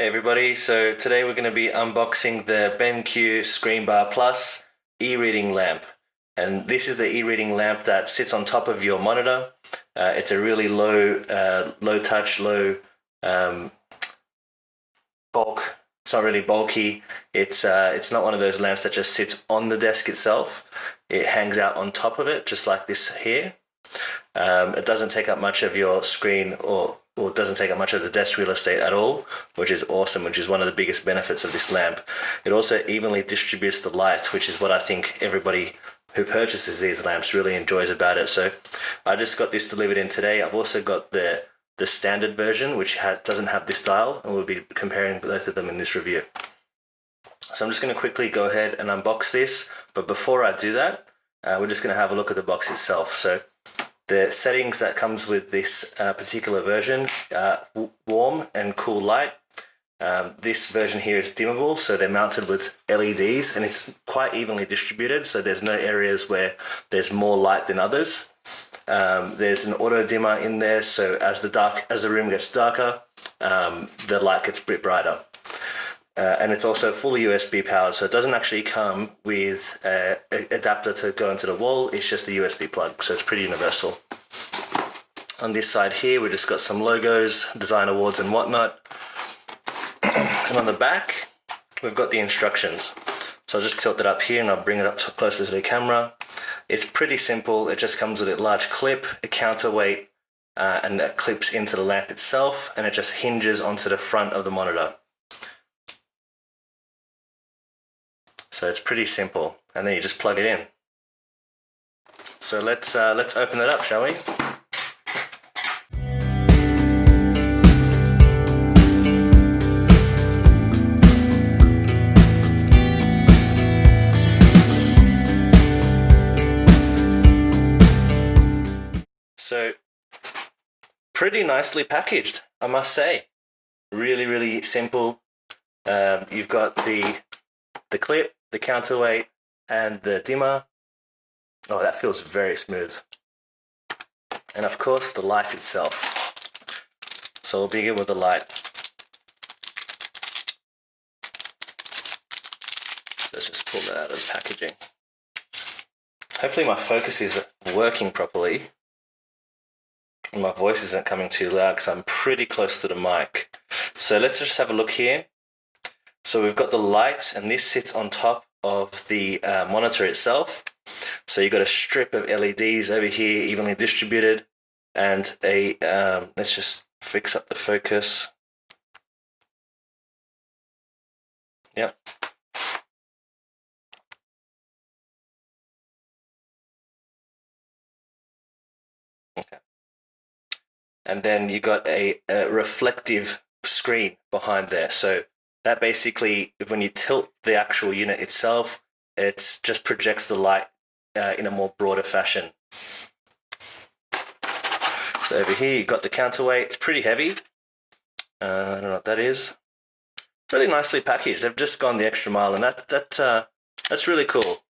Hey everybody, so today we're going to be unboxing the BenQ ScreenBar Plus e-reading lamp. And this is the e-reading lamp that sits on top of your monitor. It's a really low touch, low bulk. It's not really bulky. It's not one of those lamps that just sits on the desk itself. It hangs out on top of it, just like this here. It doesn't take up much of your screen or doesn't take up much of the desk real estate at all, which is awesome, which is one of the biggest benefits of this lamp. It also evenly distributes the light, which is what I think everybody who purchases these lamps really enjoys about it. So I just got this delivered in today. I've also got the standard version, which doesn't have this dial, and we'll be comparing both of them in this review. So I'm just going to quickly go ahead and unbox this, but before I do that, we're just going to have a look at the box itself. So the settings that comes with this particular version, warm and cool light. This version here is dimmable, so they're mounted with LEDs, and it's quite evenly distributed, so there's no areas where there's more light than others. There's an auto dimmer in there, so as the room gets darker, the light gets a bit brighter. And it's also fully USB powered, so it doesn't actually come with an adapter to go into the wall. It's just a USB plug, so it's pretty universal. On this side here, we've just got some logos, design awards and whatnot. And on the back, we've got the instructions. So I'll just tilt it up here and I'll bring it up closer to the camera. It's pretty simple. It just comes with a large clip, a counterweight, and that clips into the lamp itself, and it just hinges onto the front of the monitor. So it's pretty simple, and then you just plug it in. So let's open it up, shall we? So pretty nicely packaged, I must say. Really, really simple. You've got the clip, the counterweight, and the dimmer. Oh, that feels very smooth. And of course, the light itself. So we'll begin with the light. Let's just pull that out of the packaging. Hopefully my focus is working properly. And my voice isn't coming too loud because I'm pretty close to the mic. So let's just have a look here. So we've got the light, and this sits on top of the monitor itself. So you've got a strip of LEDs over here, evenly distributed, and a let's just fix up the focus. Yep. Okay. And then you got a reflective screen behind there. So that basically, when you tilt the actual unit itself, it just projects the light in a more broader fashion. So over here, you've got the counterweight. It's pretty heavy. I don't know what that is. Really nicely packaged. They've just gone the extra mile, and that's really cool.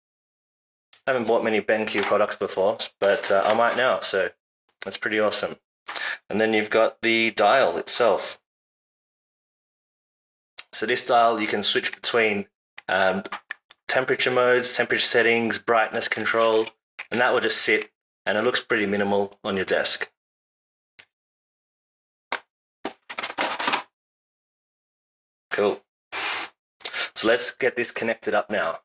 I haven't bought many BenQ products before, but I might now, so that's pretty awesome. And then you've got the dial itself. So this dial, you can switch between temperature modes, temperature settings, brightness control, and that will just sit, and it looks pretty minimal on your desk. Cool. So let's get this connected up now.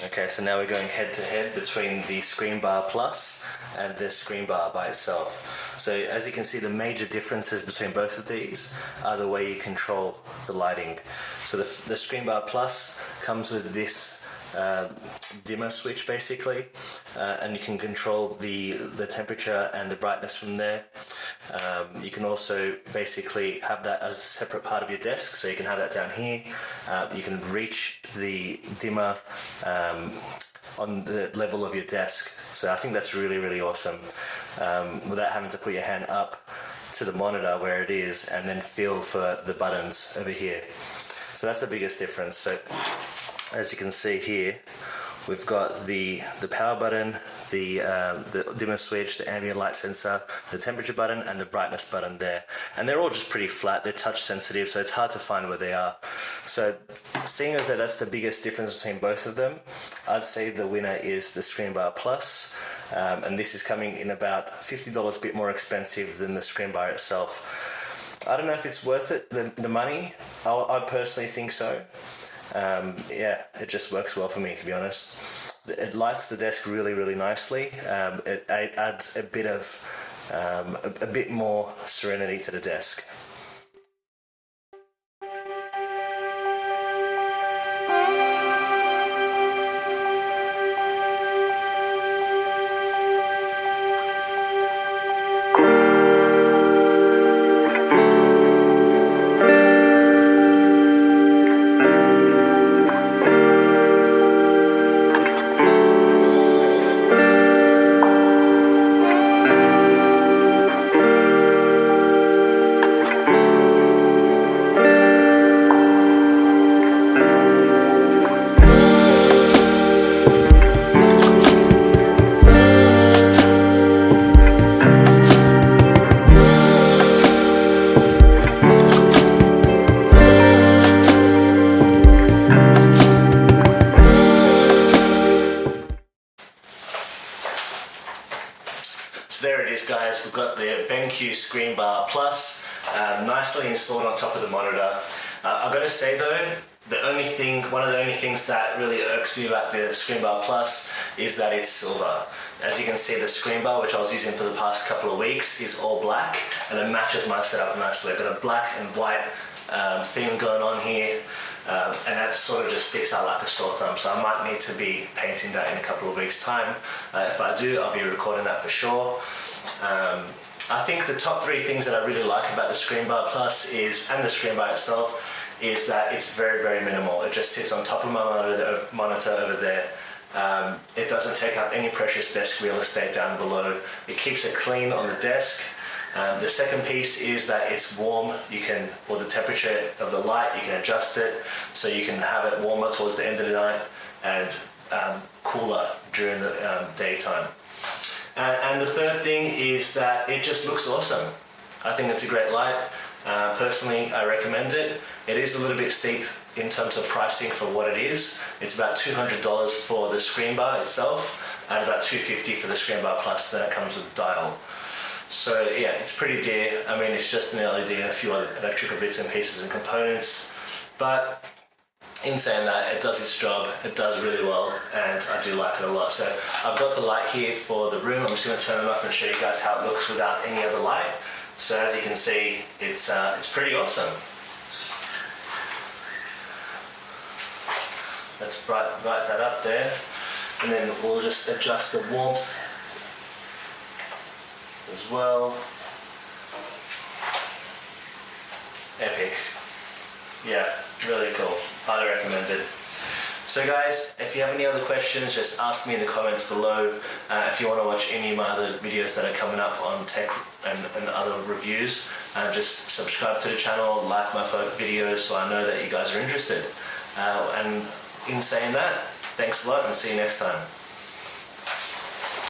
Okay, so now we're going head to head between the ScreenBar Plus and the ScreenBar by itself. So as you can see, the major differences between both of these are the way you control the lighting. So the ScreenBar Plus comes with this dimmer switch basically, and you can control the temperature and the brightness from there. You can also basically have that as a separate part of your desk, so you can have that down here. You can reach the dimmer on the level of your desk, so I think that's really awesome, without having to put your hand up to the monitor where it is and then feel for the buttons over here. So that's the biggest difference. So as you can see here, we've got the power button, the dimmer switch, the ambient light sensor, the temperature button, and the brightness button there. And they're all just pretty flat. They're touch sensitive, so it's hard to find where they are. So seeing as though that's the biggest difference between both of them, I'd say the winner is the ScreenBar Plus. And this is coming in about $50 a bit more expensive than the ScreenBar itself. I don't know if it's worth it, the money. I personally think so. Yeah, it just works well for me, to be honest. It lights the desk really nicely. It adds a bit more serenity to the desk. So there it is, guys. We've got the BenQ ScreenBar Plus nicely installed on top of the monitor. I've got to say though, one of the only things that really irks me about the ScreenBar Plus is that it's silver. As you can see, the ScreenBar, which I was using for the past couple of weeks, is all black, and it matches my setup nicely. I've got a black and white theme going on here. And that sort of just sticks out like a sore thumb, so I might need to be painting that in a couple of weeks' time. If I do, I'll be recording that for sure. I think the top three things that I really like about the ScreenBar Plus and the ScreenBar itself is that it's very minimal. It just sits on top of my monitor over there. It doesn't take up any precious desk real estate down below. It keeps it clean on the desk. The second piece is that it's warm. The temperature of the light, you can adjust it so you can have it warmer towards the end of the night and cooler during the daytime. And the third thing is that it just looks awesome. I think it's a great light. Personally, I recommend it. It is a little bit steep in terms of pricing for what it is. It's about $200 for the ScreenBar itself and about $250 for the ScreenBar Plus. Then it comes with a dial. So yeah, it's pretty dear. I mean, it's just an LED and a few other electrical bits and pieces and components. But in saying that, it does its job. It does really well, and I do like it a lot. So I've got the light here for the room. I'm just going to turn it off and show you guys how it looks without any other light. So as you can see, it's pretty awesome. Let's bright that up there, and then we'll just adjust the warmth as well. Epic. Yeah, really cool. Highly recommended. So guys, if you have any other questions, just ask me in the comments below. If you want to watch any of my other videos that are coming up on tech and other reviews, just subscribe to the channel, like my videos so I know that you guys are interested. And in saying that, thanks a lot and see you next time.